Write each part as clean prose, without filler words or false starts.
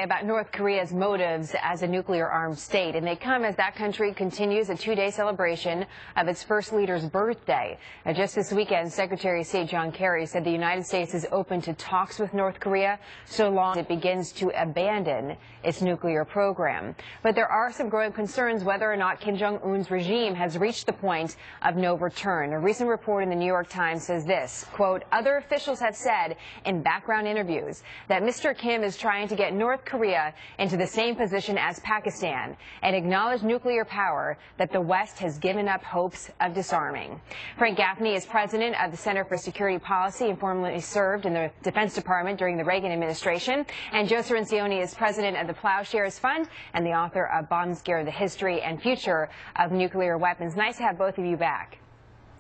About North Korea's motives as a nuclear-armed state, and they come as that country continues a two-day celebration of its first leader's birthday. Now, just this weekend, Secretary of State John Kerry said the United States is open to talks with North Korea so long as it begins to abandon its nuclear program. But there are some growing concerns whether or not Kim Jong-un's regime has reached the point of no return. A recent report in the New York Times says this, quote, other officials have said in background interviews that Mr. Kim is trying to get North Korea into the same position as Pakistan and acknowledge nuclear power that the West has given up hopes of disarming. Frank Gaffney is president of the Center for Security Policy and formerly served in the Defense Department during the Reagan administration. And Joe Cirincione is president of the Plowshares Fund and the author of Bomb Scare: The History and Future of Nuclear Weapons. Nice to have both of you back.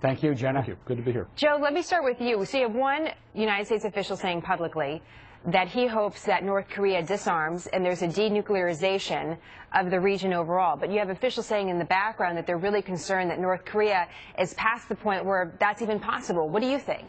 Thank you, Jenna. Thank you. Good to be here. Joe, let me start with you. So you have one United States official saying publicly that he hopes that North Korea disarms and there's a denuclearization of the region overall. But you have officials saying in the background that they're really concerned that North Korea is past the point where that's even possible. What do you think?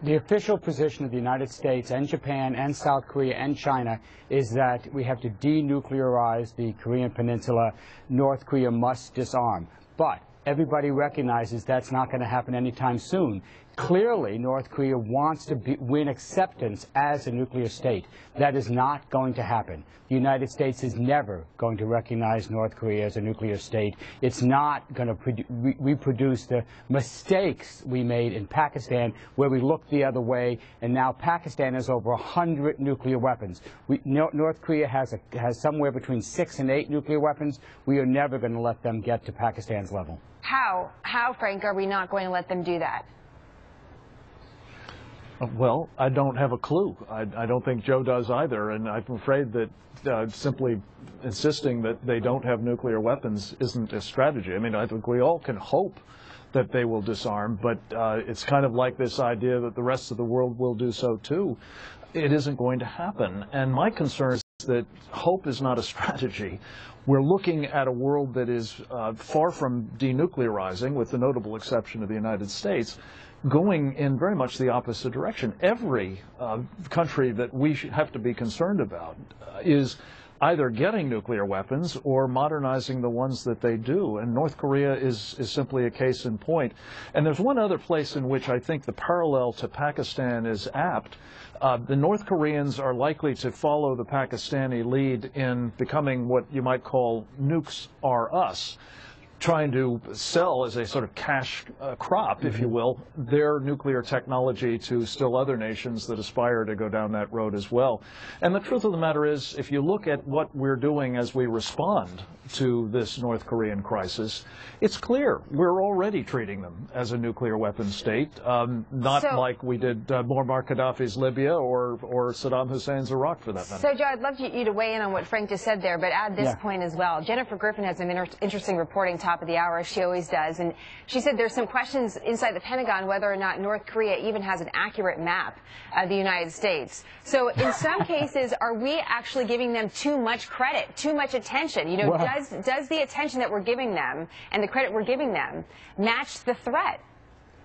The official position of the United States and Japan and South Korea and China is that we have to denuclearize the Korean Peninsula. North Korea must disarm. But everybody recognizes that's not going to happen anytime soon. Clearly, North Korea wants to win acceptance as a nuclear state. That is not going to happen. The United States is never going to recognize North Korea as a nuclear state. It's not going to reproduce the mistakes we made in Pakistan, where we looked the other way, and now Pakistan has over 100 nuclear weapons. North Korea has somewhere between 6 and 8 nuclear weapons. We are never going to let them get to Pakistan's level. How, Frank, are we not going to let them do that? Well, I don't have a clue. I don't think Joe does either, and I'm afraid that simply insisting that they don't have nuclear weapons isn't a strategy. I mean, I think we all can hope that they will disarm, but it's kind of like this idea that the rest of the world will do so too. It isn't going to happen, and my concern is that hope is not a strategy. We're looking at a world that is far from denuclearizing, with the notable exception of the United States, going in very much the opposite direction. Every country that we have to be concerned about is either getting nuclear weapons or modernizing the ones that they do, and North Korea is simply a case in point. And there's one other place in which I think the parallel to Pakistan is apt. The North Koreans are likely to follow the Pakistani lead in becoming what you might call nukes are us, trying to sell as a sort of cash crop, if you will, their nuclear technology to still other nations that aspire to go down that road as well. And the truth of the matter is, if you look at what we're doing as we respond to this North Korean crisis, it's clear we're already treating them as a nuclear weapon state, not like we did Muammar Gaddafi's Libya or Saddam Hussein's Iraq, for that matter. So, Joe, I'd love you to weigh in on what Frank just said there, but add this point as well. Jennifer Griffin has some interesting reporting top of the hour, as she always does, and she said there's some questions inside the Pentagon whether or not North Korea even has an accurate map of the United States. So in some cases, are we actually giving them too much credit, too much attention? You know, does the attention that we're giving them and the credit we're giving them match the threat?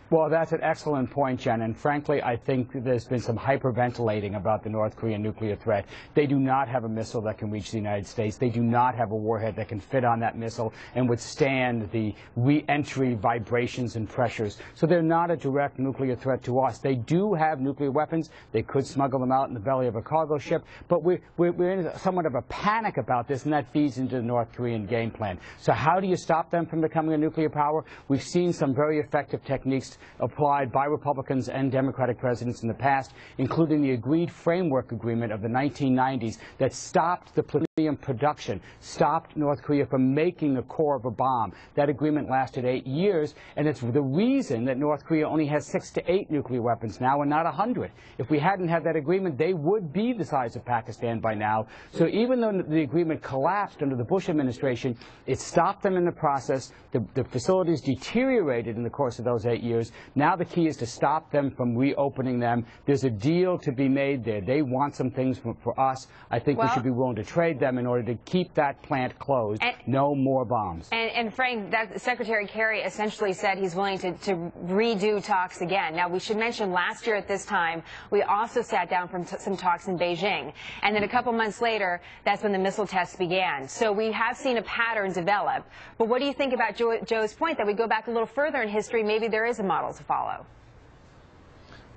Well, that's an excellent point, Jen, and frankly, I think there's been some hyperventilating about the North Korean nuclear threat. They do not have a missile that can reach the United States. They do not have a warhead that can fit on that missile and withstand the re-entry vibrations and pressures. So they're not a direct nuclear threat to us. They do have nuclear weapons. They could smuggle them out in the belly of a cargo ship, but we're in somewhat of a panic about this, and that feeds into the North Korean game plan. So how do you stop them from becoming a nuclear power? We've seen some very effective techniques applied by Republicans and Democratic presidents in the past, including the agreed framework agreement of the 1990s that stopped the plutonium production, stopped North Korea from making the core of a bomb. That agreement lasted 8 years, and it's the reason that North Korea only has 6 to 8 nuclear weapons now and not 100. If we hadn't had that agreement, they would be the size of Pakistan by now. So even though the agreement collapsed under the Bush administration, it stopped them in the process. The facilities deteriorated in the course of those 8 years. bunkers. Now the key is to stop them from reopening them. There's a deal to be made there. They want some things for us. I think we should be willing to trade them in order to keep that plant closed. No more bombs. And Frank, Secretary Kerry essentially said he's willing to redo talks again. Now, we should mention last year at this time, we also sat down for some talks in Beijing. And then a couple months later, that's when the missile tests began. So we have seen a pattern develop. But what do you think about Joe's point that we go back a little further in history, maybe there is a model to follow?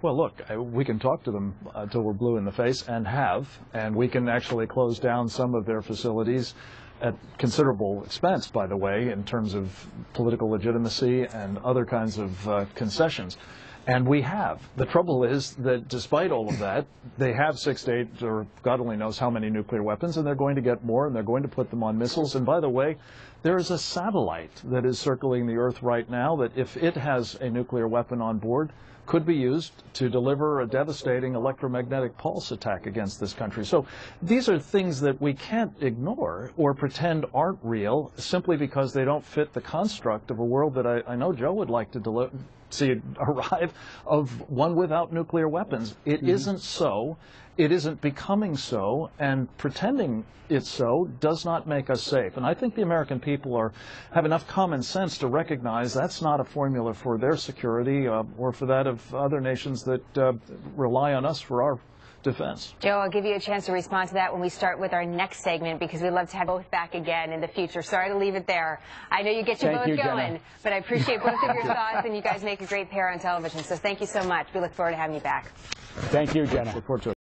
Well, look, we can talk to them till we're blue in the face, and we can actually close down some of their facilities at considerable expense, by the way, in terms of political legitimacy and other kinds of concessions. And we have. The trouble is that despite all of that, they have 6 to 8, or God only knows how many nuclear weapons, and they're going to get more, and they're going to put them on missiles. And by the way, there is a satellite that is circling the Earth right now that, if it has a nuclear weapon on board, could be used to deliver a devastating electromagnetic pulse attack against this country. So these are things that we can't ignore or pretend aren't real simply because they don't fit the construct of a world that I know Joe would like to see arrive, of one without nuclear weapons. It isn't so. It isn't becoming so, and pretending it's so does not make us safe. And I think the American people have enough common sense to recognize that's not a formula for their security or for that of other nations that rely on us for our defense. Joe, I'll give you a chance to respond to that when we start with our next segment, because we'd love to have both back again in the future. Sorry to leave it there. I know you get you both going, Jenna. But I appreciate both of your thoughts, and you guys make a great pair on television. So thank you so much. We look forward to having you back. Thank you, Jenna. Look forward to it.